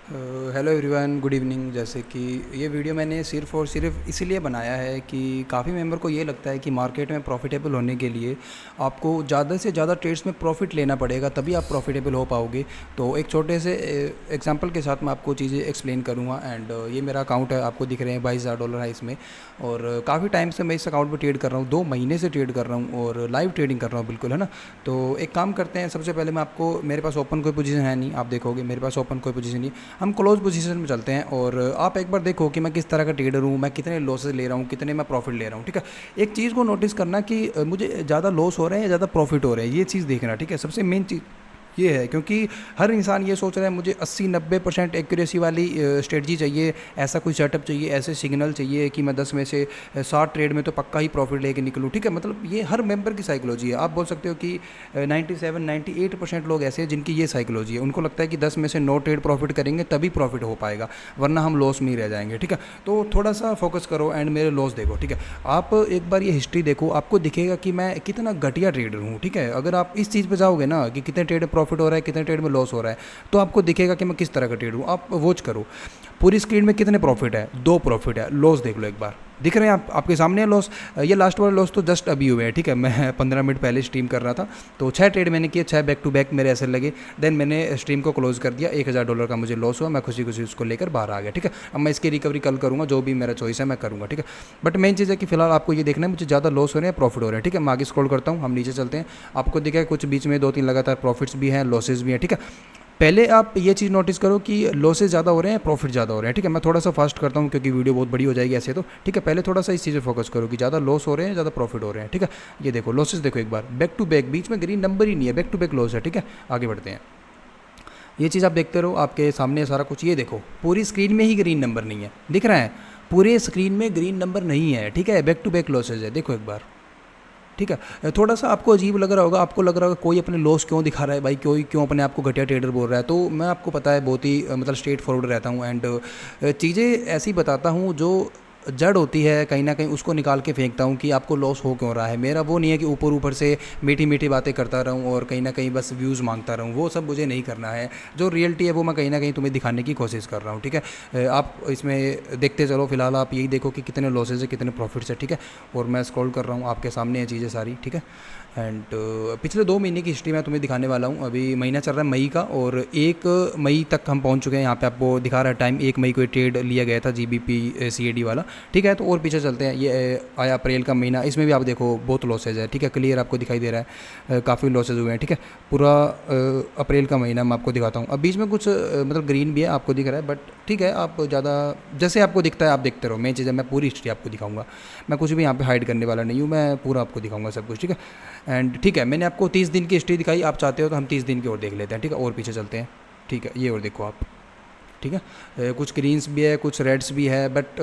Hello everyone, good evening. जैसे कि ये वीडियो मैंने सिर्फ़ और सिर्फ इसीलिए बनाया है कि काफ़ी मेंबर को ये लगता है कि मार्केट में प्रॉफिटेबल होने के लिए आपको ज़्यादा से ज़्यादा ट्रेड्स में प्रॉफिट लेना पड़ेगा, तभी आप प्रॉफिटेबल हो पाओगे। तो एक छोटे से एग्जांपल के साथ मैं आपको चीज़ें एक्सप्लेन करूँगा। एंड ये मेरा अकाउंट है, आपको दिख रहे हैं $22,000 है इसमें। और काफ़ी टाइम से मैं इस अकाउंट पर ट्रेड कर रहा हूँ, 2 महीने से ट्रेड कर रहा हूँ और लाइव ट्रेडिंग कर रहा हूँ बिल्कुल, है ना। तो एक काम करते हैं, सबसे पहले मैं आपको, मेरे पास ओपन कोई पोजीशन है नहीं, आप देखोगे मेरे पास ओपन कोई पोजीशन नहीं, हम क्लोज पोजीशन में चलते हैं। और आप एक बार देखो कि मैं किस तरह का ट्रेडर हूँ, मैं कितने लॉसेज ले रहा हूँ, कितने मैं प्रॉफिट ले रहा हूँ, ठीक है। एक चीज़ को नोटिस करना कि मुझे ज़्यादा लॉस हो रहे हैं या ज़्यादा प्रॉफिट हो रहे हैं, ये चीज़ देखना, ठीक है। सबसे मेन चीज़ ये है, क्योंकि हर इंसान ये सोच रहा है मुझे 80-90% एक्यूरेसी वाली स्ट्रेटजी चाहिए, ऐसा कोई सेटअप चाहिए, ऐसे सिग्नल चाहिए कि मैं 10 में से 60 ट्रेड में तो पक्का ही प्रॉफिट लेके निकलूँ, ठीक है। मतलब ये हर मेंबर की साइकोलॉजी है। आप बोल सकते हो कि 97-98% लोग ऐसे हैं जिनकी ये साइकोलॉजी है। उनको लगता है कि 10 में से 9 ट्रेड प्रॉफिट करेंगे तभी प्रॉफिट हो पाएगा, वरना हम लॉस में ही रह जाएंगे, ठीक है। तो थोड़ा सा फोकस करो एंड मेरे लॉस देखो, ठीक है। आप एक बार ये हिस्ट्री देखो, आपको दिखेगा कि मैं कितना घटिया ट्रेडर हूँ, ठीक है। अगर आप इस चीज़ पे जाओगे ना कि कितने ट्रेड में प्रॉफिट हो रहा है, कितने ट्रेड में लॉस हो रहा है, तो आपको दिखेगा कि मैं किस तरह का ट्रेड हूँ। आप वॉच करो, पूरी स्क्रीन में कितने प्रॉफिट है, 2 प्रॉफिट है। लॉस देख लो एक बार, दिख रहे हैं आपके सामने है लॉस। ये लास्ट वाला लॉस तो जस्ट अभी हुए हैं, ठीक है। मैं 15 मिनट पहले स्ट्रीम कर रहा था, तो 6 ट्रेड मैंने किए, 6 बैक टू बैक मेरे ऐसे लगे। देन मैंने स्ट्रीम को क्लोज कर दिया, $1,000 का मुझे लॉस हुआ, मैं खुशी खुशी उसको लेकर बाहर आ गया, ठीक है। अब मैं इसकी रिकवरी कल करूँगा, जो भी मेरा चॉइस है मैं करूँगा, ठीक है। बट मेन चीज़ है कि फिलहाल आपको ये देखना है मुझे ज़्यादा लॉस हो रहे हैं प्रॉफिट हो रहे हैं, ठीक है। मैं आगे स्क्रॉल करता हूँ, हम नीचे चलते हैं। आपको दिखा है कुछ बीच में 2-3 लगातार प्रॉफिट्स भी हैं, लॉसेज भी हैं, ठीक है। पहले आप ये चीज़ नोटिस करो कि लॉसेज ज़्यादा हो रहे हैं, प्रॉफिट ज़्यादा हो रहे हैं, ठीक है। मैं थोड़ा सा फास्ट करता हूँ क्योंकि वीडियो बहुत बड़ी हो जाएगी ऐसे तो, ठीक है। पहले थोड़ा सा इस चीज़ पर फोकस करो कि ज़्यादा लॉस हो रहे हैं, ज़्यादा प्रॉफिट हो रहे हैं, ठीक है। ये देखो लॉसेज देखो एक बार, बैक टू बैक, बीच में ग्रीन नंबर ही नहीं है, बैक टू बैक लॉस है, ठीक है। आगे बढ़ते हैं, ये चीज़ आप देखते रहो, आपके सामने सारा कुछ। ये देखो पूरी स्क्रीन में ही ग्रीन नंबर नहीं है, दिख रहा है, पूरे स्क्रीन में ग्रीन नंबर नहीं है, ठीक है। बैक टू बैक लॉसेज है, देखो एक बार, ठीक है। थोड़ा सा आपको अजीब लग रहा होगा, आपको लग रहा होगा कोई अपने लॉस क्यों दिखा रहा है भाई, कोई क्यों अपने आप को घटिया ट्रेडर बोल रहा है। तो मैं आपको पता है बहुत ही मतलब स्ट्रेट फॉरवर्ड रहता हूँ एंड चीज़ें ऐसी बताता हूँ जो जड़ होती है कहीं ना कहीं, उसको निकाल के फेंकता हूँ कि आपको लॉस हो क्यों रहा है। मेरा वो नहीं है कि ऊपर ऊपर से मीठी मीठी बातें करता रहूँ और कहीं ना कहीं बस व्यूज़ मांगता रहूँ, वो सब मुझे नहीं करना है। जो रियलिटी है वो मैं कहीं ना कहीं तुम्हें दिखाने की कोशिश कर रहा हूँ, ठीक है। आप इसमें देखते चलो, फिलहाल आप यही देखो कि कितने लॉसेज है, कितने प्रॉफिट्स है, ठीक है। और मैं स्क्रॉल कर रहा हूँ, आपके सामने ये चीज़ें सारी, ठीक है। एंड पिछले 2 महीने की हिस्ट्री मैं तुम्हें दिखाने वाला हूँ। अभी महीना चल रहा है मई का और 1 मई तक हम पहुँच चुके हैं। यहाँ पे आपको दिखा रहा है टाइम, 1 मई को ट्रेड लिया गया था GBP CAD वाला, ठीक है। तो और पीछे चलते हैं, ये आया अप्रैल का महीना, इसमें भी आप देखो बहुत लॉसेज है, ठीक है। क्लियर आपको दिखाई दे रहा है, काफ़ी लॉसेज हुए हैं, ठीक है। पूरा अप्रैल का महीना मैं आपको दिखाता हूँ। अब बीच में कुछ मतलब ग्रीन भी है, आपको दिख रहा है, बट ठीक है। आप ज़्यादा जैसे आपको दिखता है आप देखते रहो, मेन चीज़ है मैं पूरी हिस्ट्री आपको दिखाऊंगा, मैं कुछ भी यहाँ पे हाइड करने वाला नहीं हूँ, मैं पूरा आपको दिखाऊंगा सब कुछ, ठीक है। एंड ठीक है, मैंने आपको 30 दिन की हिस्ट्री दिखाई, आप चाहते हो तो हम 30 दिन की और देख लेते हैं, ठीक है। और पीछे चलते हैं, ठीक है। ये और देखो आप, ठीक है। कुछ ग्रीन्स भी है, कुछ रेड्स भी है, बट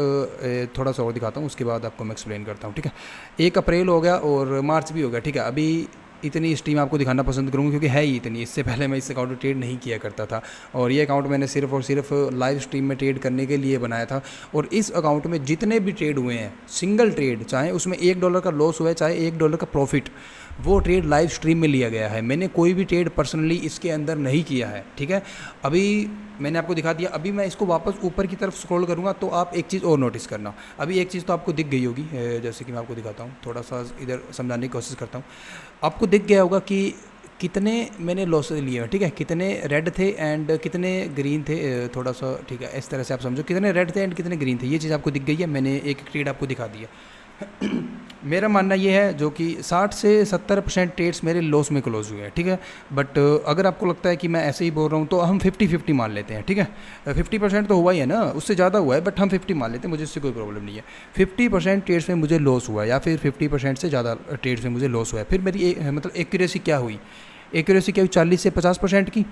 थोड़ा सा और दिखाता हूँ, उसके बाद आपको मैं एक्सप्लेन करता हूँ, ठीक है। 1 अप्रैल हो गया और मार्च भी हो गया, ठीक है। अभी इतनी हिस्ट्री मैं आपको दिखाना पसंद करूँगा क्योंकि है ही इतनी, इससे पहले मैं इस अकाउंट में ट्रेड नहीं किया करता था और ये अकाउंट मैंने सिर्फ और सिर्फ लाइव स्ट्रीम में ट्रेड करने के लिए बनाया था। और इस अकाउंट में जितने भी ट्रेड हुए हैं, सिंगल ट्रेड, चाहे उसमें $1 का लॉस हुआ है, चाहे $1 का प्रॉफिट, वो ट्रेड लाइव स्ट्रीम में लिया गया है। मैंने कोई भी ट्रेड पर्सनली इसके अंदर नहीं किया है, ठीक है। अभी मैंने आपको दिखा दिया, अभी मैं इसको वापस ऊपर की तरफ स्क्रॉल करूँगा तो आप एक चीज़ और नोटिस करना। अभी एक चीज़ तो आपको दिख गई होगी, जैसे कि मैं आपको दिखाता हूँ, थोड़ा सा इधर समझाने की कोशिश करता हूँ। आपको दिख गया होगा कि कितने मैंने लॉसेज लिए हैं, ठीक है। कितने रेड थे एंड कितने ग्रीन थे, थोड़ा सा, ठीक है। इस तरह से आप समझो कितने रेड थे एंड कितने ग्रीन थे, ये चीज़ आपको दिख गई है। मैंने एक एक ट्रेड आपको दिखा दिया। मेरा मानना ये है जो कि 60 से 70% ट्रेड्स मेरे लॉस में क्लोज हुए हैं, ठीक है। बट अगर आपको लगता है कि मैं ऐसे ही बोल रहा हूँ तो हम 50-50 मान लेते हैं, ठीक है। 50% तो हुआ ही है ना, उससे ज़्यादा हुआ है, बट हम 50 मान लेते हैं, मुझे इससे कोई प्रॉब्लम नहीं है। 50% ट्रेड्स में मुझे लॉस हुआ है या फिर 50% से ज़्यादा ट्रेड्स में मुझे लॉस हुआ है। फिर मेरी मतलब एक्यूरेसी क्या हुई, एक्यूरेसी क्या हुई 40 से 50% की,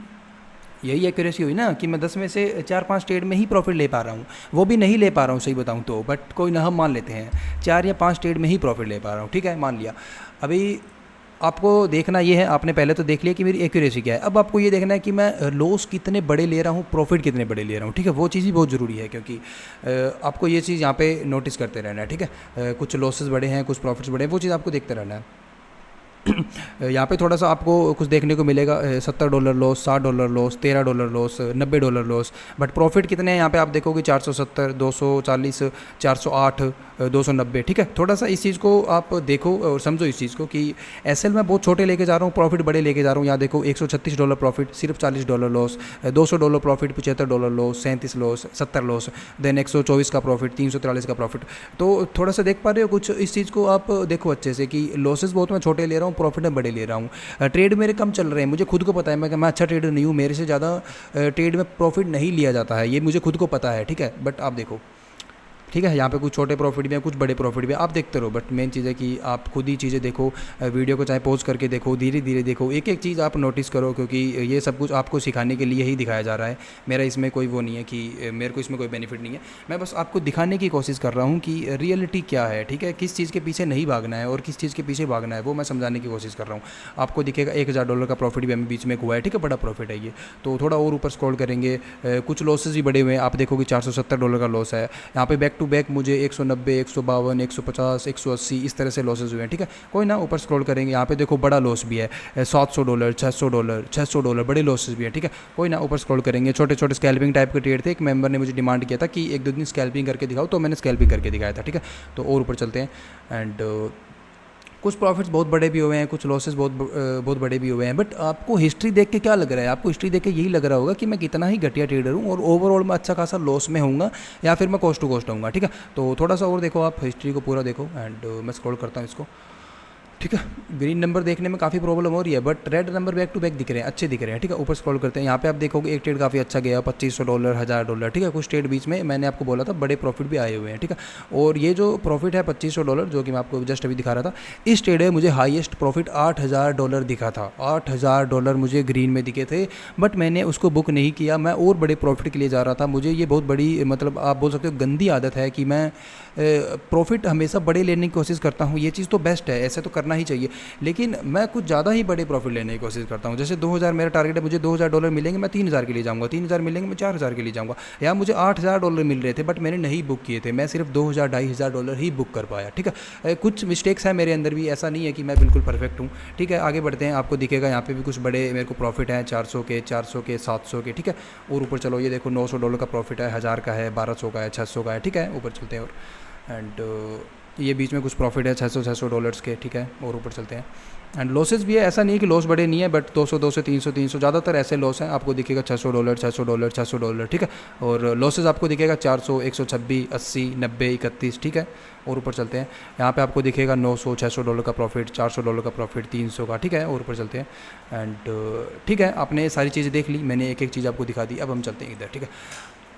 यही एक्यूरेसी हुई ना कि मैं 10 में से 4-5 ट्रेड में ही प्रॉफिट ले पा रहा हूँ। वो भी नहीं ले पा रहा हूँ सही बताऊँ तो, बट कोई ना, हम मान लेते हैं 4 या 5 ट्रेड में ही प्रॉफिट ले पा रहा हूँ, ठीक है, मान लिया। अभी आपको देखना ये है, आपने पहले तो देख लिया कि मेरी एक्यूरेसी क्या है, अब आपको ये देखना है कि मैं लॉस कितने बड़े ले रहा हूँ, प्रॉफिट कितने बड़े ले रहा हूँ, ठीक है। वो चीज़ ही बहुत ज़रूरी है क्योंकि आपको ये चीज़ यहाँ पे नोटिस करते रहना है, ठीक है। कुछ लॉसेस बड़े हैं, कुछ प्रॉफिट्स बड़े हैं, वो चीज़ आपको देखते रहना है। यहाँ पे थोड़ा सा आपको कुछ देखने को मिलेगा, $70 loss, $60 loss, $13 loss, $90 loss. But profit कितने हैं यहाँ पे आप देखोगे, 470, 240, 408, 290। ठीक है, थोड़ा सा इस चीज़ को आप देखो और समझो इस चीज़ को कि एसएल मैं बहुत छोटे लेके जा रहा हूँ, प्रॉफिट बड़े लेके जा रहा हूँ। यहाँ देखो $136 प्रॉफिट, सिर्फ $40 loss, $200 profit, $75 loss, 37 loss, 70 loss, then 124 का प्रॉफिट, 343 का प्रॉफिट। तो थोड़ा सा देख पा रहे हो कुछ इस चीज़ को आप देखो अच्छे से कि लॉसेस बहुत मैं छोटे ले रहा हूँ, प्रॉफिट मैं बड़े ले रहा हूँ। ट्रेड मेरे कम चल रहे हैं, मुझे खुद को पता है मैं अच्छा ट्रेडर नहीं हूँ, मेरे से ज़्यादा ट्रेड में प्रॉफिट नहीं लिया जाता है, ये मुझे खुद को पता है। ठीक है, बट आप देखो, ठीक है, यहाँ पे कुछ छोटे प्रॉफिट भी हैं, कुछ बड़े प्रॉफिट भी हैं, आप देखते रहो। बट मेन चीज़ है कि आप खुद ही चीज़ें देखो, वीडियो को चाहे पॉज करके देखो, धीरे धीरे देखो, एक एक चीज़ आप नोटिस करो, क्योंकि ये सब कुछ आपको सिखाने के लिए ही दिखाया जा रहा है। मेरा इसमें कोई वो नहीं है कि मेरे को इसमें कोई बेनिफिट नहीं है, मैं बस आपको दिखाने की कोशिश कर रहा हूँ कि रियलिटी क्या है। ठीक है, किस चीज़ के पीछे नहीं भागना है और किस चीज़ के पीछे भागना है, वो मैं समझाने की कोशिश कर रहा हूँ। आपको दिखेगा $1000 का प्रॉफिट भी हमें बीच में हुआ है। ठीक है, बड़ा प्रॉफिट है ये। तो थोड़ा और ऊपर स्क्रॉल करेंगे, कुछ लॉसेज भी बड़े हुए हैं, आप देखोगे $470 का लॉस है। यहाँ पे बैक टू बैक मुझे 190, 152, 150, 180 इस तरह से लॉसेज हुए हैं। ठीक है, कोई ना, ऊपर स्क्रॉल करेंगे, यहाँ पे देखो बड़ा लॉस भी है, $700, $600, $600 बड़े लॉसेज भी है। ठीक है, कोई ना, ऊपर स्क्रॉल करेंगे, छोटे छोटे स्कैल्पिंग टाइप के ट्रेड थे। एक मेंबर ने मुझे डिमांड किया था कि एक दो दिन स्कैल्पिंग करके दिखाओ, तो मैंने स्कैल्पिंग करके दिखाया था। ठीक है, तो और ऊपर चलते हैं। एंड कुछ प्रॉफिट्स बहुत बड़े भी हुए हैं, कुछ लॉसेस बहुत बड़े भी हुए हैं। बट आपको हिस्ट्री देख के क्या लग रहा है? आपको हिस्ट्री देख के यही लग रहा होगा कि मैं कितना ही घटिया ट्रेडर हूँ और ओवरऑल मैं अच्छा खासा लॉस में होऊंगा, या फिर मैं कॉस्ट टू कॉस्ट आऊँगा। ठीक है, तो थोड़ा सा और देखो, आप हिस्ट्री को पूरा देखो। एंड मैं स्क्रॉल करता हूँ इसको। ठीक है, ग्रीन नंबर देखने में काफ़ी प्रॉब्लम हो रही है, but red number back to back दिख रहे हैं, अच्छे दिख रहे हैं। ठीक है, ऊपर स्क्रॉल करते हैं, यहाँ पे आप देखोगे एक ट्रेड काफ़ी अच्छा गया, $2500, $1000। ठीक है, कुछ ट्रेड बीच में मैंने आपको बोला था बड़े प्रॉफिट भी आए हुए हैं। ठीक है, और ये जो प्रॉफिट है $2500 जो कि मैं आपको जस्ट अभी दिखा रहा था, इस ट्रेड में मुझे हाईएस्ट प्रॉफिट $8000 दिखा था। $8000 मुझे ग्रीन में दिखे थे, बट मैंने उसको बुक नहीं किया, मैं और बड़े प्रॉफिट के लिए जा रहा था। मुझे ये बहुत बड़ी, मतलब आप बोल सकते हो गंदी आदत है कि मैं प्रॉफिट हमेशा बड़े लेने की कोशिश करता हूँ। ये चीज़ तो बेस्ट है, ऐसे तो करना ही चाहिए, लेकिन मैं कुछ ज़्यादा ही बड़े प्रॉफिट लेने की कोशिश करता हूँ। जैसे 2000 मेरा टारगेट है, मुझे $2000 मिलेंगे, मैं 3000 के लिए जाऊँगा, 3000 मिलेंगे, मैं 4000 के लिए जाऊँगा। या मुझे $8000 मिल रहे थे, बट मैंने नहीं बुक किए थे, मैं सिर्फ 2000, $2500 ही बुक कर पाया। ठीक है, कुछ मिस्टेक्स हैं मेरे अंदर भी, ऐसा नहीं है कि मैं बिल्कुल परफेक्ट हूँ। ठीक है, आगे बढ़ते हैं, आपको दिखेगा यहाँ पे भी कुछ बड़े मेरे को प्रॉफिट हैं, 400 के, 400 के, 700 के। ठीक है, और ऊपर चलो, ये देखो $900 का प्रॉफिट है, 1000 का है, 1200 का है, 600 का है। ठीक है, ऊपर चलते हैं। और एंड ये बीच में कुछ प्रॉफिट है $600 के। ठीक है, और ऊपर चलते हैं। एंड लॉसेस भी है, ऐसा नहीं है कि लॉस बड़े नहीं है, बट 200, 200, 300, 300 ज़्यादातर ऐसे लॉस हैं। आपको दिखेगा $600, $600, $600। ठीक है, और लॉसेस आपको दिखेगा 400, 126, 80, 90, 31। ठीक है, और ऊपर चलते हैं, यहाँ पे आपको दिखेगा $900, $600 का प्रॉफिट, $400 का प्रॉफिट, 300 का। ठीक है, और ऊपर चलते हैं। एंड ठीक है, आपने सारी चीज़ें देख ली, मैंने एक एक चीज़ आपको दिखा दी। अब हम चलते हैं इधर। ठीक है,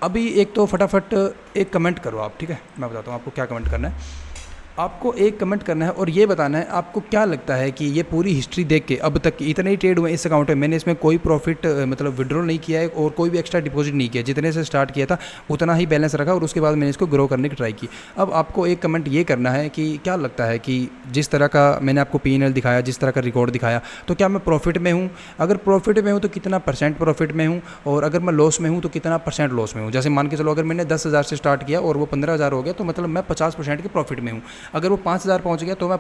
अभी एक तो फटाफट एक कमेंट करो आप। ठीक है, मैं बताता हूँ आपको क्या कमेंट करना है। आपको एक कमेंट करना है और ये बताना है आपको क्या लगता है कि ये पूरी हिस्ट्री देख के अब तक इतने ही ट्रेड हुए इस अकाउंट में, मैंने इसमें कोई प्रॉफिट मतलब विड्रॉ नहीं किया है और कोई भी एक्स्ट्रा डिपॉजिट नहीं किया, जितने से स्टार्ट किया था उतना ही बैलेंस रखा और उसके बाद मैंने इसको ग्रो करने की ट्राई की। अब आपको एक कमेंट ये करना है कि क्या लगता है कि जिस तरह का मैंने आपको P&L दिखाया, जिस तरह का रिकॉर्ड दिखाया, तो क्या मैं प्रॉफिट में हूँ? अगर प्रॉफिट में हूँ तो कितना % प्रॉफिट में हूँ, और अगर मैं लॉस में हूँ तो कितना % लॉस में हूँ? जैसे मान के चलो, अगर मैंने 10,000 से स्टार्ट किया और वो 15,000 हो गया, तो मतलब मैं 50% के प्रॉफिट में हूँ। अगर वो 5,000 पहुंच गया तो मैं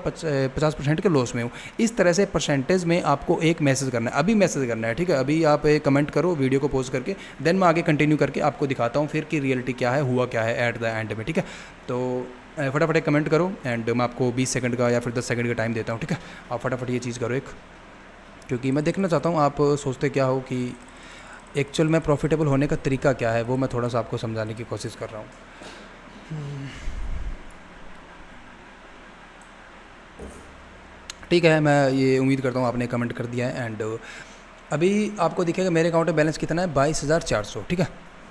50% के लॉस में हूँ। इस तरह से परसेंटेज में आपको एक मैसेज करना है, अभी मैसेज करना है। ठीक है, अभी आप एक कमेंट करो वीडियो को पोस्ट करके, देन मैं आगे कंटिन्यू करके आपको दिखाता हूँ फिर कि रियलिटी क्या है, हुआ क्या है एट द एंड में। ठीक है, तो फटाफट एक कमेंट करो एंड मैं आपको 20 सेकंड का या फिर 10 सेकंड का टाइम देता हूँ। ठीक है, आप फटाफट ये चीज़ करो एक, क्योंकि मैं देखना चाहता हूँ आप सोचते क्या हो कि एक्चुअल में प्रॉफिटेबल होने का तरीका क्या है, वो मैं थोड़ा सा आपको समझाने की कोशिश कर रहा हूँ। ठीक है, मैं ये उम्मीद करता हूँ आपने कमेंट कर दिया है। एंड अभी आपको दिखेगा मेरे अकाउंट में बैलेंस कितना है, 22,400। ठीक है,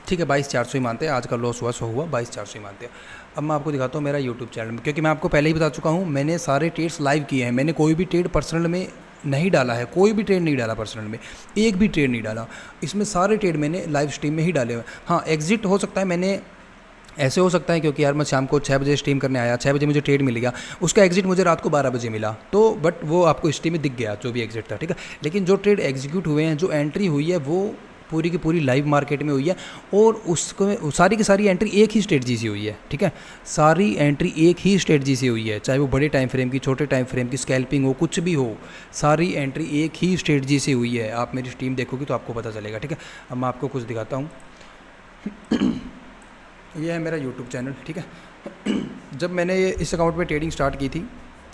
ठीक है, 22,400 ही मानते हैं, आज का लॉस हुआ 100 हुआ, 22,400 ही मानते हैं। अब मैं आपको दिखाता हूँ मेरा यूट्यूब चैनल में, क्योंकि मैं आपको पहले ही बता चुका हूँ, मैंने सारे ट्रेड्स लाइव किए हैं, मैंने कोई भी ट्रेड पर्सनल में नहीं डाला है, कोई भी ट्रेड नहीं डाला पर्सनल में, एक भी ट्रेड नहीं डाला। इसमें सारे ट्रेड मैंने लाइव स्ट्रीम में ही डाले हुए। हाँ, एग्जिट हो सकता है, मैंने ऐसे हो सकता है क्योंकि यार मैं शाम को 6 बजे स्ट्रीम करने आया, 6 बजे मुझे ट्रेड मिल गया, उसका एग्जिट मुझे रात को 12 बजे मिला, तो बट वो आपको स्ट्रीम में दिख गया जो भी एग्जिट था। ठीक है, लेकिन जो ट्रेड एग्जीक्यूट हुए हैं, जो एंट्री हुई है, वो पूरी की पूरी लाइव मार्केट में हुई है, और उसको सारी की सारी एंट्री एक ही स्ट्रेटजी से हुई है, ठीक है। सारी एंट्री एक ही स्ट्रेटजी से हुई है, चाहे वो बड़े टाइम फ्रेम की, छोटे टाइम फ्रेम की, स्कैल्पिंग हो, कुछ भी हो, सारी एंट्री एक ही स्ट्रेटजी से हुई है। आप मेरी स्ट्रीम देखोगे तो आपको पता चलेगा, ठीक है। अब मैं आपको कुछ दिखाता हूँ। ये है मेरा यूट्यूब चैनल, ठीक है। जब मैंने ये इस अकाउंट में ट्रेडिंग स्टार्ट की थी,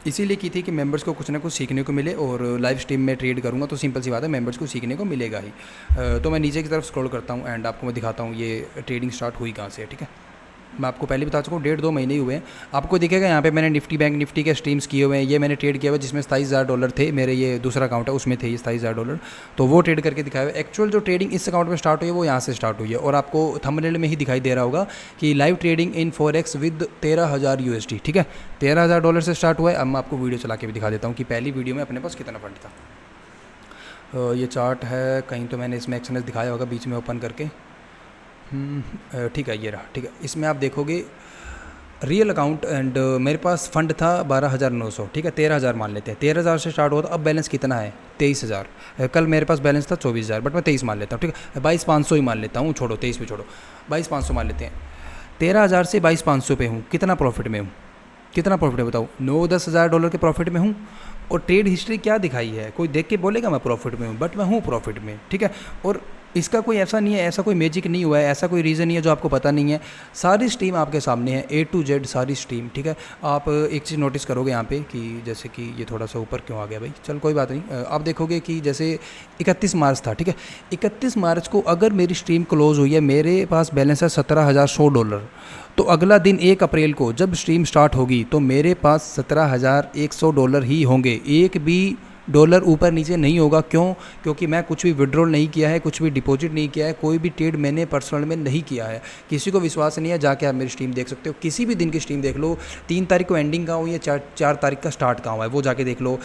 इसीलिए की थी कि मेंबर्स को कुछ ना कुछ सीखने को मिले, और लाइव स्ट्रीम में ट्रेड करूँगा तो सिंपल सी बात है, मेंबर्स को सीखने को मिलेगा ही। तो मैं नीचे की तरफ स्क्रॉल करता हूँ एंड आपको मैं दिखाता हूँ ये ट्रेडिंग स्टार्ट हुई कहाँ से, ठीक है। मैं आपको पहले बता चुका हूँ, 1.5-2 महीने ही हुए हैं। आपको दिखेगा यहाँ पे मैंने निफ्टी बैंक निफ्टी के स्ट्रीम्स किए हुए हैं। ये मैंने ट्रेड किया हुआ जिसमें $27,000 थे मेरे, ये दूसरा अकाउंट है उसमें थे ये $27,000, तो वो ट्रेड करके दिखाया हुआ है। एक्चुअल जो ट्रेडिंग इस अकाउंट में स्टार्ट हुई है वो यहाँ से स्टार्ट हुई है, और आपको थंबनेल में ही दिखाई दे रहा होगा कि live trading in forex with 13,000 USD, ठीक है। $13,000 से स्टार्ट हुआ है। अब मैं आपको वीडियो चला के भी दिखा देता हूँ कि पहली वीडियो में अपने पास कितना फंड था। ये चार्ट है, कहीं तो मैंने इसमें एक्सएनएस दिखाया होगा बीच में ओपन करके, ठीक है, ये रहा, ठीक है। इसमें आप देखोगे रियल अकाउंट एंड मेरे पास फ़ंड था 12,900, ठीक है। 13,000 मान लेते हैं, 13,000 से स्टार्ट हुआ था। अब बैलेंस कितना है? 23,000। कल मेरे पास बैलेंस था 24,000, बट मैं 23 मान लेता हूँ, ठीक है। 22,500 ही मान लेता हूँ, छोड़ो 23 पे छोड़ो, 22,500 मान लेते हैं। 13,000 से 22,500 पे हूँ, कितना प्रॉफिट में हूँ? कितना प्रॉफिट है बताओ? $9-10 हज़ार के प्रॉफिट में हूँ। और ट्रेड हिस्ट्री क्या दिखाई है? कोई देख के बोलेगा मैं प्रॉफिट में हूँ, बट मैं हूँ प्रॉफिट में, ठीक है। और इसका कोई ऐसा नहीं है, ऐसा कोई मैजिक नहीं हुआ है, ऐसा कोई रीज़न नहीं है जो आपको पता नहीं है। सारी स्ट्रीम आपके सामने है, A to Z सारी स्ट्रीम, ठीक है। आप एक चीज़ नोटिस करोगे यहाँ पे कि जैसे कि ये थोड़ा सा ऊपर क्यों आ गया भाई, चल कोई बात नहीं। आप देखोगे कि जैसे 31 मार्च था, ठीक है। 31 मार्च को अगर मेरी स्ट्रीम क्लोज हुई है, मेरे पास बैलेंस है $17,100, तो अगला दिन 1 अप्रैल को जब स्ट्रीम स्टार्ट होगी तो मेरे पास $17,100 ही होंगे, एक भी डॉलर ऊपर नीचे नहीं होगा। क्यों? क्योंकि मैं कुछ भी विड्रॉल नहीं किया है, कुछ भी डिपॉजिट नहीं किया है, कोई भी ट्रेड मैंने पर्सनल में नहीं किया है। किसी को विश्वास नहीं है, जाके आप मेरी स्ट्रीम देख सकते हो, किसी भी दिन की स्ट्रीम देख लो। 3 तारीख को एंडिंग कहाँ हुई है, 4 तारीख का स्टार्ट कहाँ हुआ है, वो जाके देख लो।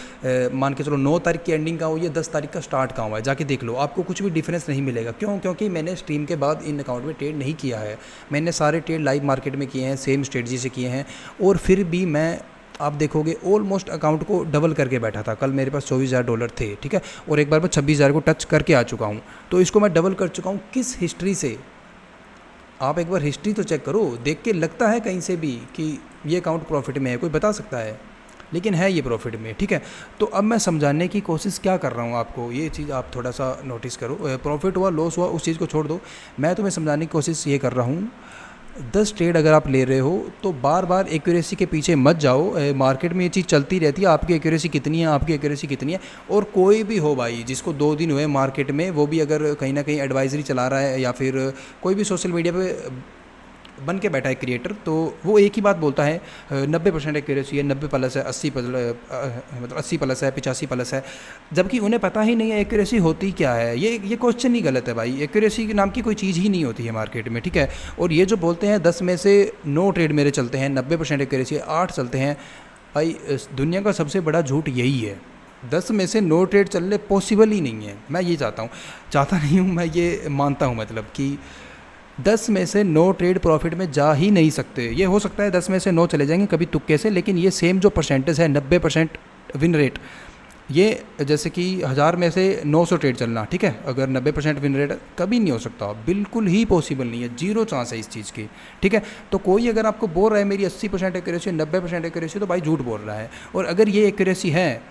मान के चलो 9 तारीख की एंडिंग कहाँ हुई है, 10 तारीख का स्टार्ट कहाँ हुआ है, जाके देख लो। आपको कुछ भी डिफरेंस नहीं मिलेगा। क्यों? क्योंकि मैंने स्ट्रीम के बाद इन अकाउंट में ट्रेड नहीं किया है। मैंने सारे ट्रेड लाइव मार्केट में किए हैं, सेम स्ट्रेटजी से किए हैं, और फिर भी मैं, आप देखोगे ऑलमोस्ट अकाउंट को डबल करके बैठा था। कल मेरे पास $24,000 थे, ठीक है, और एक बार मैं 26,000 को टच करके आ चुका हूँ, तो इसको मैं डबल कर चुका हूँ। किस हिस्ट्री से? आप एक बार हिस्ट्री तो चेक करो, देख के लगता है कहीं से भी कि ये अकाउंट प्रॉफिट में है? कोई बता सकता है? लेकिन है ये प्रॉफिट में, ठीक है। तो अब मैं समझाने की कोशिश क्या कर रहा हूँ आपको, ये चीज़ आप थोड़ा सा नोटिस करो। प्रॉफिट हुआ, लॉस हुआ, उस चीज़ को छोड़ दो। मैं तुम्हें समझाने की कोशिश ये कर रहा हूँ, 10 ट्रेड अगर आप ले रहे हो तो बार बार एक्यूरेसी के पीछे मत जाओ। मार्केट में ये चीज़ चलती रहती है, आपकी एक्यूरेसी कितनी है, आपकी एक्यूरेसी कितनी है। और कोई भी हो भाई जिसको 2 दिन हुए मार्केट में, वो भी अगर कहीं ना कहीं एडवाइजरी चला रहा है या फिर कोई भी सोशल मीडिया पे बन के बैठा है क्रिएटर, तो वो एक ही बात बोलता है 90% एक्यूरेसी है, 90 प्लस है, 80 मतलब 80 प्लस है, 85 प्लस है, जबकि उन्हें पता ही नहीं है एक्यूरेसी होती क्या है। ये क्वेश्चन ही गलत है भाई। एक्यूरेसी के नाम की कोई चीज़ ही नहीं होती है मार्केट में, ठीक है। और ये जो बोलते हैं 10 में से 9 ट्रेड मेरे चलते हैं, 90% एक्यूरेसी, 8 चलते हैं, भाई दुनिया का सबसे बड़ा झूठ यही है। 10 में से 9 ट्रेड चलने पॉसिबल ही नहीं है। मैं ये चाहता नहीं हूँ, मैं ये मानता हूँ, मतलब कि 10 में से 9 ट्रेड प्रॉफिट में जा ही नहीं सकते। ये हो सकता है 10 में से 9 चले जाएंगे कभी तुक्के से, लेकिन ये सेम जो परसेंटेज है 90% विन रेट, ये जैसे कि 1000 में से 900 ट्रेड चलना, ठीक है, अगर 90% विन रेट कभी नहीं हो सकता, बिल्कुल ही पॉसिबल नहीं है, 0 चांस है इस चीज़ की, ठीक है। तो कोई अगर आपको बोल रहा है मेरी 80% एक्यूरेसी, 90% एक्यूरेसी, तो भाई झूठ बोल रहा है। और अगर ये एक्यूरेसी है,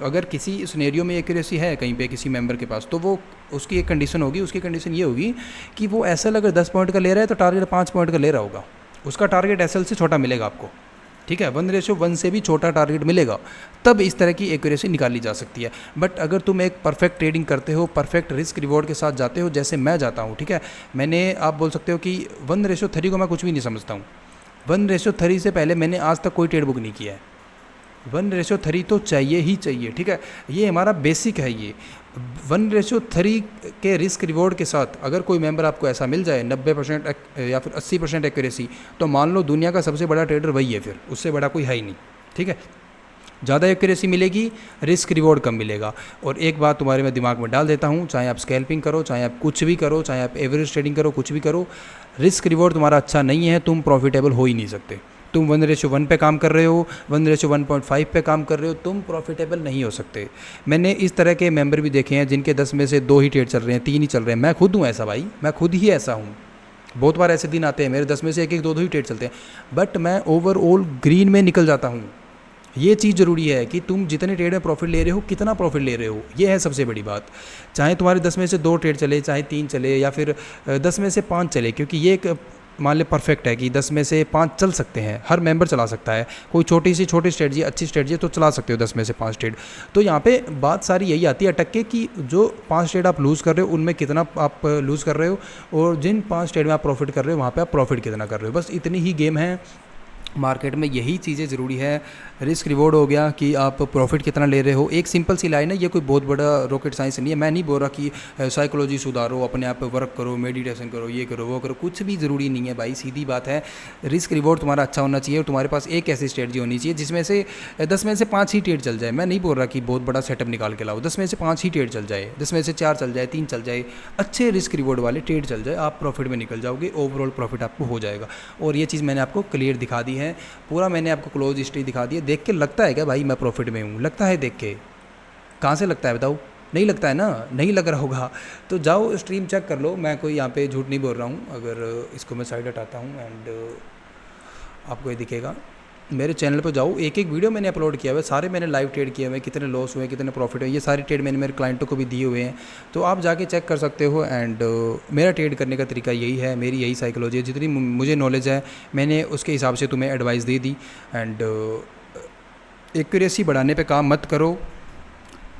अगर किसी सिनेरियो में एक्यूरेसी है कहीं पे किसी मेंबर के पास, तो वो उसकी एक कंडीशन होगी, उसकी कंडीशन ये होगी कि वो एसएल अगर 10 पॉइंट का ले रहा है तो टारगेट 5 पॉइंट का ले रहा होगा, उसका टारगेट एसएल से छोटा मिलेगा आपको, ठीक है, 1:1 से भी छोटा टारगेट मिलेगा, तब इस तरह की एक्यूरेसी निकाली जा सकती है। बट अगर तुम एक परफेक्ट ट्रेडिंग करते हो, परफेक्ट रिस्क रिवॉर्ड के साथ जाते हो, जैसे मैं जाता हूँ, ठीक है, मैंने, आप बोल सकते हो कि 1:3 को मैं कुछ भी नहीं समझता हूँ। 1:3 से पहले मैंने आज तक कोई ट्रेड बुक नहीं किया है। 1:3 तो चाहिए ही चाहिए, ठीक है, ये हमारा बेसिक है। ये 1:3 के रिस्क रिवॉर्ड के साथ अगर कोई मेंबर आपको ऐसा मिल जाए 90% या फिर 80% एक्यूरेसी, तो मान लो दुनिया का सबसे बड़ा ट्रेडर वही है, फिर उससे बड़ा कोई है ही नहीं, ठीक है। ज़्यादा एक्यूरेसी मिलेगी, रिस्क रिवॉर्ड कम मिलेगा। और एक बात तुम्हारे मैं दिमाग में डाल देता हूँ, चाहे आप स्कैल्पिंग करो, चाहे आप कुछ भी करो, चाहे आप एवरेज ट्रेडिंग करो, कुछ भी करो, रिस्क रिवॉर्ड तुम्हारा अच्छा नहीं है, तुम प्रॉफिटेबल हो ही नहीं सकते। तुम 1:1 पे काम कर रहे हो, 1:1.5 पे काम कर रहे हो, तुम प्रॉफिटेबल नहीं हो सकते। मैंने इस तरह के मेंबर भी देखे हैं जिनके 10 में से 2 ही ट्रेड चल रहे हैं, 3 ही चल रहे हैं। मैं खुद हूँ ऐसा भाई, मैं खुद ही ऐसा हूँ। बहुत बार ऐसे दिन आते हैं मेरे 10 में से 1-1, 2-2 ही ट्रेड चलते हैं, बट मैं ओवरऑल ग्रीन में निकल जाता हूँ। ये चीज़ ज़रूरी है कि तुम जितने ट्रेड में प्रॉफिट ले रहे हो, कितना प्रॉफिट ले रहे हो, ये है सबसे बड़ी बात। चाहे तुम्हारे 10 में से 2 ट्रेड चले, चाहे 3 चले, या फिर 10 में से 5 चले, क्योंकि ये एक मान ले परफेक्ट है कि 10 में से 5 चल सकते हैं, हर मेंबर चला सकता है। कोई छोटी स्ट्रेटजी, अच्छी स्ट्रेटजी है तो चला सकते हो 10 में से 5 ट्रेड। तो यहाँ पे बात सारी यही आती है अटक के कि जो 5 ट्रेड आप लूज़ कर रहे हो उनमें कितना आप लूज़ कर रहे हो, और जिन 5 ट्रेड में आप प्रॉफिट कर रहे हो वहाँ पे आप प्रॉफिट कितना कर रहे हो। बस इतनी ही गेम है मार्केट में, यही चीज़ें ज़रूरी है। रिस्क रिवॉर्ड हो गया कि आप प्रॉफिट कितना ले रहे हो, एक सिंपल सी लाइन है, ये कोई बहुत बड़ा रॉकेट साइंस नहीं है। मैं नहीं बोल रहा कि साइकोलॉजी सुधारो, अपने आप पे वर्क करो, मेडिटेशन करो, ये करो वो करो, कुछ भी ज़रूरी नहीं है भाई। सीधी बात है, रिस्क रिवॉर्ड तुम्हारा अच्छा होना चाहिए और तुम्हारे पास एक ऐसी स्ट्रेटजी होनी चाहिए जिसमें से 10 में से 5 ही ट्रेड चल जाए। मैं नहीं बोल रहा कि बहुत बड़ा सेटअप निकाल के लाओ, 10 में से 5 ही ट्रेड चल जाए, 10 में से 4 चल जाए, 3 चल जाए, अच्छे रिस्क रिवॉर्ड वाले ट्रेड चल जाए, आप प्रॉफिट में निकल जाओगे, ओवरऑल प्रॉफिट आपको हो जाएगा। और ये चीज़ मैंने आपको क्लियर दिखा दी है, पूरा मैंने आपको क्लोज हिस्ट्री दिखा दी है। देख के लगता है क्या भाई मैं प्रॉफिट में हूँ? लगता है देख के? कहाँ से लगता है बताओ? नहीं लगता है ना? नहीं लग रहा होगा तो जाओ स्ट्रीम चेक कर लो, मैं कोई यहाँ पे झूठ नहीं बोल रहा हूँ। अगर इसको मैं साइड हटाता हूँ एंड आपको ये दिखेगा, मेरे चैनल पर जाओ, एक एक वीडियो मैंने अपलोड किया हुआ है, सारे मैंने लाइव ट्रेड किए हुए हैं, कितने लॉस हुए, कितने प्रॉफिट हुए, ये सारे ट्रेड मैंने मेरे क्लाइंटों को भी दिए हुए हैं, तो आप जाके चेक कर सकते हो। एंड मेरा ट्रेड करने का तरीका यही है, मेरी यही साइकोलॉजी है, जितनी मुझे नॉलेज है मैंने उसके हिसाब से तुम्हें advice they the. And accuracy बढ़ाने पे काम मत करो,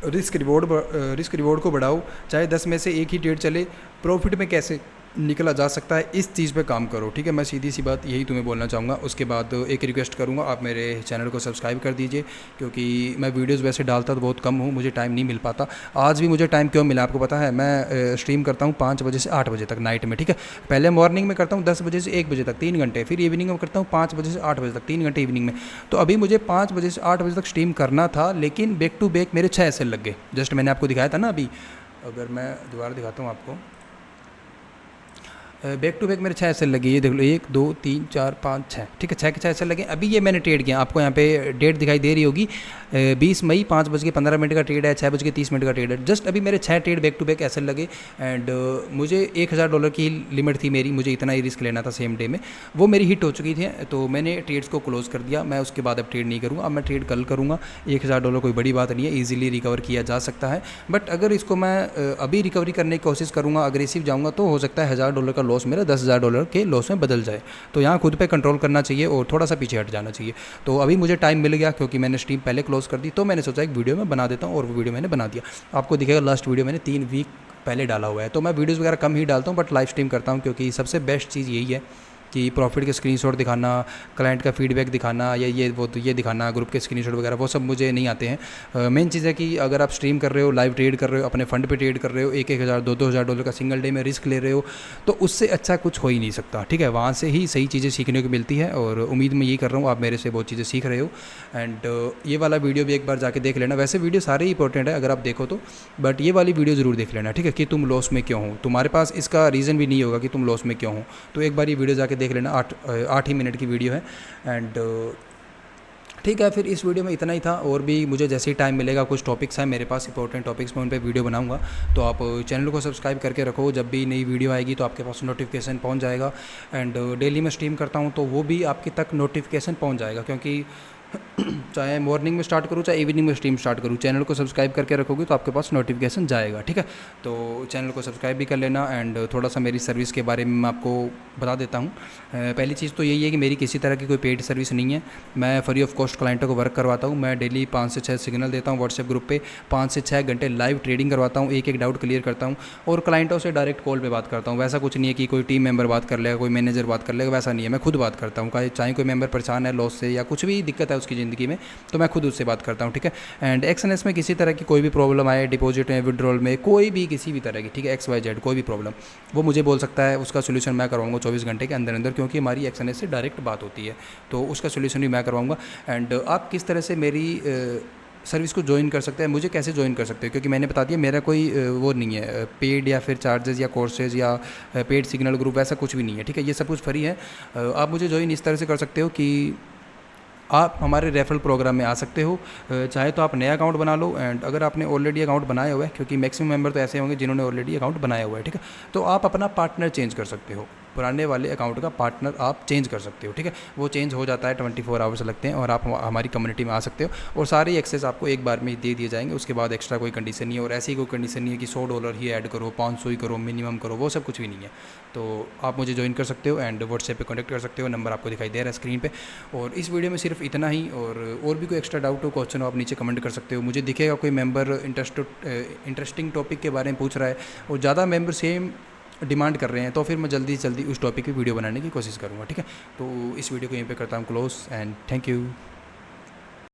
रिस्क रिवॉर्ड को बढ़ाओ। चाहे 10 में से 1 ही ट्रेड चले, प्रॉफिट में कैसे निकला जा सकता है इस चीज़ पे काम करो, ठीक है। मैं सीधी सी बात यही तुम्हें बोलना चाहूँगा। उसके बाद एक रिक्वेस्ट करूँगा, आप मेरे चैनल को सब्सक्राइब कर दीजिए, क्योंकि मैं वीडियोस वैसे डालता तो बहुत कम हूँ, मुझे टाइम नहीं मिल पाता। आज भी मुझे टाइम क्यों मिला आपको पता है? मैं स्ट्रीम करता हूँ 5 बजे से 8 बजे तक नाइट में, ठीक है। पहले मॉर्निंग में करता हूँ 10 बजे से 1 बजे तक 3 घंटे, फिर इवनिंग में करता हूँ 5 बजे से 8 बजे तक 3 घंटे इवनिंग में। तो अभी मुझे 5 बजे से 8 बजे तक स्ट्रीम करना था, लेकिन बैक टू बैक मेरे 6 एसएल लग गए। जस्ट मैंने आपको दिखाया था ना अभी, अगर मैं दोबारा दिखाता हूँ आपको, बैक टू बैक मेरे 6 एसएल लगे, ये देख लो 1 2 3 4 5 6, ठीक है, 6 के 6 एसएल लगे। अभी ये मैंने ट्रेड किया, आपको यहाँ पे डेट दिखाई दे रही होगी, 20 मई 5:15 का ट्रेड है, 6:30 का ट्रेड है। जस्ट अभी मेरे 6 trade back to back SL लगे। एंड मुझे $1000 की लिमिट थी मेरी, मुझे इतना ही रिस्क लेना था सेम डे में, वो मेरी हिट हो चुकी थी, तो मैंने ट्रेड्स को क्लोज कर दिया। मैं उसके बाद अब ट्रेड नहीं करूँगा, अब मैं ट्रेड कल करूँगा। $1000 कोई बड़ी बात नहीं है, ईजिली रिकवर किया जा सकता है। बट अगर इसको मैं अभी रिकवरी करने की कोशिश करूँगा, अग्रेसिव जाऊँगा, तो हो सकता है $1000 का लॉस मेरा $10,000 के लॉस में बदल जाए। तो यहाँ खुद पे कंट्रोल करना चाहिए और थोड़ा सा पीछे हट जाना चाहिए। तो अभी मुझे टाइम मिल गया क्योंकि मैंने स्ट्रीम पहले क्लोज कर दी, तो मैंने सोचा एक वीडियो में बना देता हूँ, और वो वीडियो मैंने बना दिया। आपको दिखेगा लास्ट वीडियो मैंने 3 वीक पहले डाला हुआ है। तो मैं वीडियोज़ वगैरह कम ही डालता हूँ, बट लाइव स्ट्रीम करता हूँ, क्योंकि सबसे बेस्ट चीज़ यही है कि प्रॉफिट के स्क्रीनशॉट दिखाना, क्लाइंट का फीडबैक दिखाना, या ये वो तो ये दिखाना, ग्रुप के स्क्रीनशॉट वगैरह, वो सब मुझे नहीं आते हैं। मेन चीज़ है कि अगर आप स्ट्रीम कर रहे हो, लाइव ट्रेड कर रहे हो, अपने फंड पे ट्रेड कर रहे हो, 1-1 हज़ार $2-2 का सिंगल डे में रिस्क ले रहे हो, तो उससे अच्छा कुछ हो ही नहीं सकता, ठीक है। वहाँ से ही सही चीज़ें सीखने को मिलती है, और उम्मीद मैं यही कर रहा हूँ आप मेरे से बहुत चीज़ें सीख रहे हो। एंड ये वाला वीडियो भी एक बार जाके देख लेना। वैसे वीडियो सारे ही इंपॉर्टेंट है अगर आप देखो तो, बट ये वाली वीडियो ज़रूर देख लेना, ठीक है, कि तुम लॉस में क्यों हो। तुम्हारे पास इसका रीज़न भी नहीं होगा कि तुम लॉस में क्यों हो, तो एक बार ये वीडियो जाके देख लेना। 8 ही मिनट की वीडियो है। एंड ठीक है, फिर इस वीडियो में इतना ही था। और भी मुझे जैसे ही टाइम मिलेगा, कुछ टॉपिक्स हैं मेरे पास इंपॉर्टेंट टॉपिक्स, मैं उन पर वीडियो बनाऊंगा। तो आप चैनल को सब्सक्राइब करके रखो, जब भी नई वीडियो आएगी तो आपके पास नोटिफिकेशन पहुंच जाएगा। एंड डेली मैं स्ट्रीम करता हूं, तो वो भी आपके तक नोटिफिकेशन पहुंच जाएगा, क्योंकि चाहे मॉर्निंग में स्टार्ट करूँ चाहे इवनिंग में स्ट्रीम स्टार्ट करूँ, चैनल को सब्सक्राइब करके रखोगे तो आपके पास नोटिफिकेशन जाएगा, ठीक है। तो चैनल को सब्सक्राइब भी कर लेना। एंड थोड़ा सा मेरी सर्विस के बारे में मैं आपको बता देता हूँ। पहली चीज़ तो यही है कि मेरी किसी तरह की कोई पेड सर्विस नहीं है, मैं फ्री ऑफ कॉस्ट क्लाइंटों को वर्क करवाता हूँ। मैं डेली 5 से 6 सिग्नल देता हूँ व्हाट्सएप ग्रुप पे, 5 से 6 घंटे लाइव ट्रेडिंग करवाता हूँ, एक एक डाउट क्लियर करता हूँ, और क्लाइंटों से डायरेक्ट कॉल पे बात करता हूँ। वैसा कुछ नहीं है कि कोई टीम मेंबर बात कर लेगा, कोई मैनेजर बात कर लेगा, वैसा नहीं है। मैं खुद बात करता हूँ, चाहे कोई मेंबर परेशान है लॉस से या कुछ भी दिक्कत है उसकी ज़िंदगी में, तो मैं खुद उससे बात करता हूँ, ठीक है। एंड एक्सएनएस में किसी तरह की कोई भी प्रॉब्लम आए, डिपॉजिट में, विड्रॉल में, कोई भी किसी भी तरह की, ठीक है, XYZ कोई भी प्रॉब्लम, वो मुझे बोल सकता है, उसका सोल्यूशन मैं करवाऊंगा 24 घंटे के अंदर अंदर, क्योंकि हमारी एक्सएनएस से डायरेक्ट बात होती है, तो उसका सोल्यूशन भी मैं करवाऊंगा। एंड आप किस तरह से मेरी सर्विस को ज्वाइन कर सकते हैं। मुझे कैसे ज्वाइन कर सकते हो, क्योंकि मैंने बता दिया मेरा कोई वो नहीं है पेड या फिर चार्जेस या कोर्सेज या पेड सिग्नल ग्रुप, ऐसा कुछ भी नहीं है, ठीक है। ये सब कुछ फ्री है। आप मुझे ज्वाइन इस तरह से कर सकते हो कि आप हमारे रेफरल प्रोग्राम में आ सकते हो। चाहे तो आप नया अकाउंट बना लो, एंड अगर आपने ऑलरेडी अकाउंट बनाया हुआ है, क्योंकि मैक्सिमम मेंबर तो ऐसे होंगे जिन्होंने ऑलरेडी अकाउंट बनाया हुआ है, ठीक है, तो आप अपना पार्टनर चेंज कर सकते हो। पुराने वाले अकाउंट का पार्टनर आप चेंज कर सकते हो, ठीक है। वो चेंज हो जाता है, 24 आवर्स लगते हैं, और आप हमारी कम्युनिटी में आ सकते हो, और सारे एक्सेस आपको एक बार में ही दे दिए जाएंगे। उसके बाद एक्स्ट्रा कोई कंडीशन नहीं है, और ऐसी कोई कंडीशन नहीं है कि $100 ही ऐड करो, 500 ही करो, मिनिमम करो, वो सब कुछ भी नहीं है। तो आप मुझे ज्वाइन कर सकते हो एंड व्हाट्सएप पे कॉन्टैक्ट कर सकते हो, नंबर आपको दिखाई दे रहा है स्क्रीन पे। और इस वीडियो में सिर्फ इतना ही, और भी कोई एक्स्ट्रा डाउट हो, क्वेश्चन हो, आप नीचे कमेंट कर सकते हो। मुझे दिखेगा कोई मेंबर इंटरेस्टिंग टॉपिक के बारे में पूछ रहा है और ज़्यादा मेंबर सेम डिमांड कर रहे हैं, तो फिर मैं जल्दी से जल्दी उस टॉपिक की वीडियो बनाने की कोशिश करूँगा, ठीक है। तो इस वीडियो को यहीं पे करता हूँ क्लोज, एंड थैंक यू।